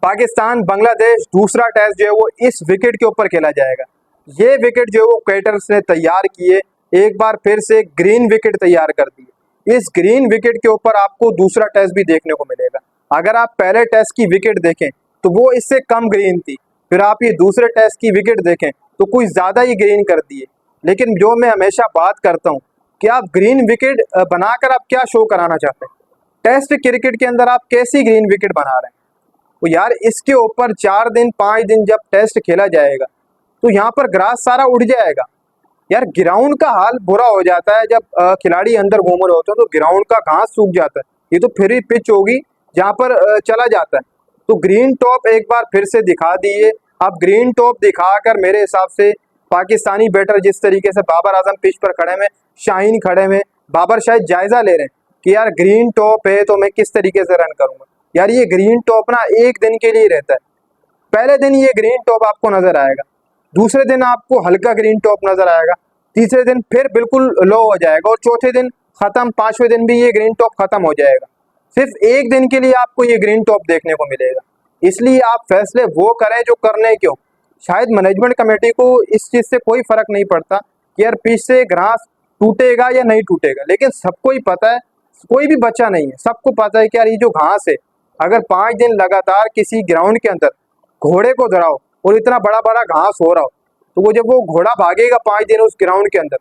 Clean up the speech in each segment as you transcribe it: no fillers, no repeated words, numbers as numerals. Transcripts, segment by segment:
पाकिस्तान बांग्लादेश दूसरा टेस्ट जो है वो इस विकेट के ऊपर खेला जाएगा। ये विकेट जो है वो कैटर्स ने तैयार किए, एक बार फिर से ग्रीन विकेट तैयार कर दिए। इस ग्रीन विकेट के ऊपर आपको दूसरा टेस्ट भी देखने को मिलेगा। अगर आप पहले टेस्ट की विकेट देखें तो वो इससे कम ग्रीन थी, फिर आप ये दूसरे टेस्ट की विकेट देखें तो कुछ ज़्यादा ही ग्रीन कर दिए। लेकिन जो मैं हमेशा बात करता हूँ कि आप ग्रीन विकेट बनाकर आप क्या शो कराना चाहते हैं, टेस्ट क्रिकेट के अंदर आप कैसी ग्रीन विकेट बना रहे हैं। तो यार इसके ऊपर 4 दिन 5 दिन जब टेस्ट खेला जाएगा तो यहाँ पर ग्रास सारा उड़ जाएगा। यार ग्राउंड का हाल बुरा हो जाता है जब खिलाड़ी अंदर घूम रहे होते हैं तो ग्राउंड का घास सूख जाता है। ये तो फिर ही पिच होगी जहाँ पर चला जाता है। तो ग्रीन टॉप एक बार फिर से दिखा दिए। अब ग्रीन टॉप दिखाकर मेरे हिसाब से पाकिस्तानी बैटर जिस तरीके से बाबर आजम पिच पर खड़े में, शाहीन खड़े में, बाबर शायद जायजा ले रहे हैं कि यार ग्रीन टॉप है तो मैं किस तरीके से रन करूंगा। यार ये ग्रीन टॉप ना एक दिन के लिए रहता है। पहले दिन ये ग्रीन टॉप आपको नजर आएगा, दूसरे दिन आपको हल्का ग्रीन टॉप नजर आएगा, तीसरे दिन फिर बिल्कुल लो हो जाएगा और चौथे दिन खत्म, पांचवें दिन भी ये ग्रीन टॉप खत्म हो जाएगा। सिर्फ एक दिन के लिए आपको ये ग्रीन टॉप देखने को मिलेगा। इसलिए आप फैसले वो करें जो करने क्यों। शायद मैनेजमेंट कमेटी को इस चीज से कोई फर्क नहीं पड़ता कि यार पिच से घास टूटेगा या नहीं टूटेगा, लेकिन सबको ही पता है, कोई भी बच्चा नहीं है, सबको पता है कि यार ये जो घास है, अगर 5 दिन लगातार किसी ग्राउंड के अंदर घोड़े को दौड़ाओ और इतना बड़ा बड़ा घास हो रहा हो तो वो जब वो घोड़ा भागेगा 5 दिन उस ग्राउंड के अंदर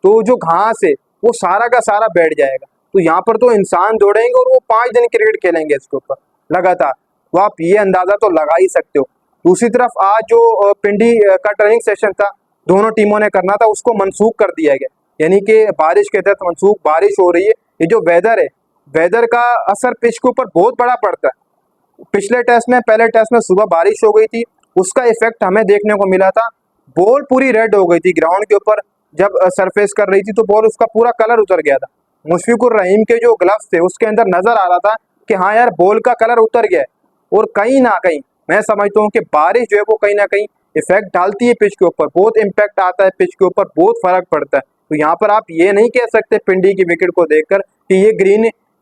तो जो घास है वो सारा का सारा बैठ जाएगा। तो यहाँ पर तो इंसान दौड़ेंगे और वो 5 दिन क्रिकेट खेलेंगे इसके ऊपर लगातार। तो आप ये अंदाजा तो लगा ही सकते हो। दूसरी तरफ आज जो पिंडी का ट्रेनिंग सेशन था दोनों टीमों ने करना था उसको मनसूख कर दिया गया, यानी कि बारिश के तहत मनसूख। बारिश हो रही है, ये जो वेदर है, वेदर का असर पिच के ऊपर बहुत बड़ा पड़ता है। पिछले टेस्ट में, पहले टेस्ट में सुबह बारिश हो गई थी, उसका इफेक्ट हमें देखने को मिला था। बॉल पूरी रेड हो गई थी ग्राउंड के ऊपर, जब सरफेस कर रही थी तो बॉल उसका पूरा कलर उतर गया था। मुशफिकुर रहीम के जो ग्लव्स थे उसके अंदर नजर आ रहा था कि हाँ यार बॉल का कलर उतर गया है। और कहीं ना कहीं मैं समझता हूँ कि बारिश जो है वो कहीं ना कहीं इफेक्ट डालती है पिच के ऊपर, बहुत इम्पैक्ट आता है पिच के ऊपर, बहुत फर्क पड़ता है। तो यहाँ पर आप ये नहीं कह सकते पिंडी की विकेट को देखकर कि ये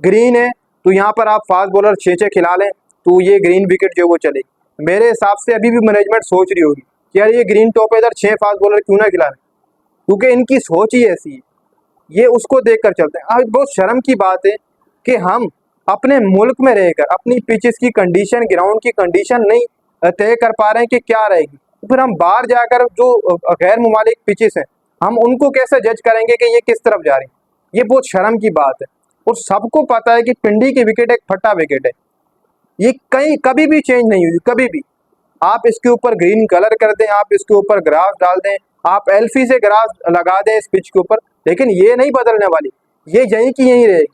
ग्रीन है तो यहाँ पर आप फास्ट बॉलर 6 खिला लें तो ये ग्रीन विकेट जो वो चलेगी। मेरे हिसाब से अभी भी मैनेजमेंट सोच रही होगी कि यार ये ग्रीन टॉप है, इधर 6 फास्ट बॉलर क्यों ना खिला लें, क्योंकि इनकी सोच ही ऐसी है। ये उसको देखकर चलते हैं। आज बहुत शर्म की बात है कि हम अपने मुल्क में रहकर अपनी पिचेस की कंडीशन, ग्राउंड की कंडीशन नहीं तय कर पा रहे हैं कि क्या रहेगी, तो फिर हम बाहर जाकर जो गैर मुमालिक पिचेस हैं हम उनको कैसे जज करेंगे कि ये किस तरफ जा रही है। ये बहुत शर्म की बात है। और सबको पता है कि पिंडी की विकेट एक फटा विकेट है, ये कहीं कभी भी चेंज नहीं हुई, कभी भी। आप इसके ऊपर ग्रीन कलर कर दें, आप इसके ऊपर ग्रास डाल दें, आप एल्फी से ग्रास लगा दें इस पिच के ऊपर, लेकिन ये नहीं बदलने वाली, ये यहीं की यहीं रहेगी।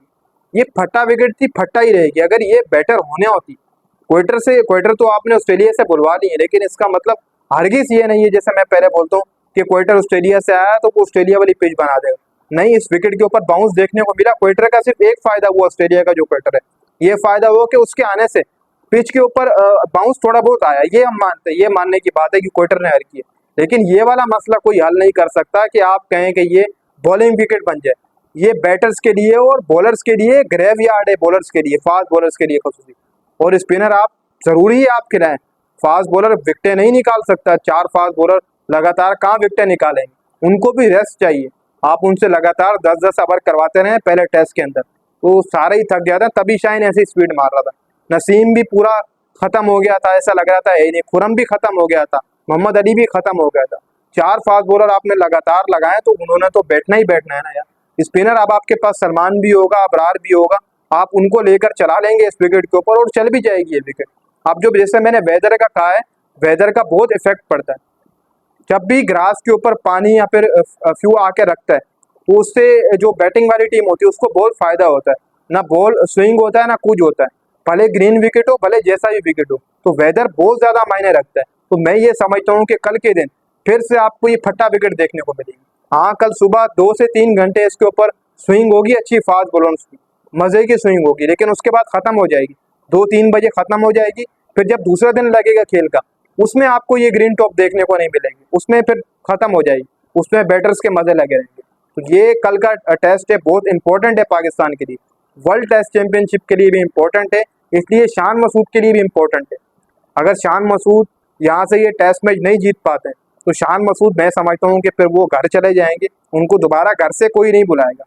ये फट्टा विकेट थी, फट्टा ही रहेगी। अगर ये बेटर होने होती, क्वेटर तो आपने ऑस्ट्रेलिया से बुलवा दी है, लेकिन इसका मतलब हरगिज ये नहीं है जैसे मैं पहले बोलता हूँ कि क्वेटर ऑस्ट्रेलिया से आया तो वो ऑस्ट्रेलिया वाली पिच बना देगा। नहीं, इस विकेट के ऊपर बाउंस देखने को मिला। क्वेटर का सिर्फ एक फायदा हुआ, ऑस्ट्रेलिया का जो क्वेटर है, ये फायदा हुआ कि उसके आने से पिच के ऊपर बाउंस थोड़ा बहुत आया। ये हम मानते हैं, ये मानने की बात है कि क्वेटर ने हर किया, लेकिन ये वाला मसला कोई हल नहीं कर सकता कि आप कहें कि ये बॉलिंग विकेट बन जाए। ये बैटर्स के लिए और बॉलर्स के लिए ग्रेवयार्ड है, बॉलर्स के लिए, फास्ट बॉलर्स के लिए खसूसी। और स्पिनर आप जरूरी है आप खिलाएं, फास्ट बॉलर विकेटें नहीं निकाल सकता। 4 फास्ट बॉलर लगातार कहाँ विकेटें निकालेंगे, उनको भी रेस्ट चाहिए। आप उनसे लगातार 10-10 ओवर करवाते रहे पहले टेस्ट के अंदर तो सारे ही थक जाते हैं, तभी शाइन ऐसी स्पीड मार रहा था। नसीम भी पूरा खत्म हो गया था, ऐसा लग रहा था यही नहीं, खुरम भी खत्म हो गया था, मोहम्मद अली भी खत्म हो गया था। 4 फास्ट बॉलर आपने लगातार लगाए तो उन्होंने तो बैठना ही बैठना है ना यार। स्पिनर अब आपके पास सलमान भी होगा, अबरार भी होगा, आप उनको लेकर चला लेंगे इस विकेट के ऊपर और चल भी जाएगी ये विकेट। अब जो जैसे मैंने वेदर का कहा है, वेदर का बहुत इफेक्ट पड़ता है। जब भी ग्रास के ऊपर पानी या फिर फ्यू आके रखता है तो उससे जो बैटिंग वाली टीम होती है उसको बहुत फायदा होता है। ना बॉल स्विंग होता है ना कुछ होता है, भले ग्रीन विकेट हो भले जैसा भी विकेट हो, तो वेदर बहुत ज्यादा मायने रखता है। तो मैं ये समझता हूँ कि कल के दिन फिर से आपको ये फट्टा विकेट देखने को मिलेगी। हाँ, कल सुबह 2 से 3 घंटे इसके ऊपर स्विंग होगी, अच्छी फास्ट बॉलर्स की मजे की स्विंग होगी, लेकिन उसके बाद खत्म हो जाएगी, 2-3 बजे खत्म हो जाएगी। फिर जब दूसरा दिन लगेगा खेल का उसमें आपको ये ग्रीन टॉप देखने को नहीं मिलेगी, उसमें फिर खत्म हो जाएगी, उसमें बैटर्स के मजे लगे रहेंगे। तो ये कल का टेस्ट है, बहुत इंपॉर्टेंट है पाकिस्तान के लिए, वर्ल्ड टेस्ट चैंपियनशिप के लिए भी इंपॉर्टेंट है, इसलिए शान मसूद के लिए भी इंपॉर्टेंट है। अगर शान मसूद यहाँ से ये टेस्ट मैच नहीं जीत पाते तो शान मसूद मैं समझता हूँ कि फिर वो घर चले जाएंगे, उनको दोबारा घर से कोई नहीं बुलाएगा।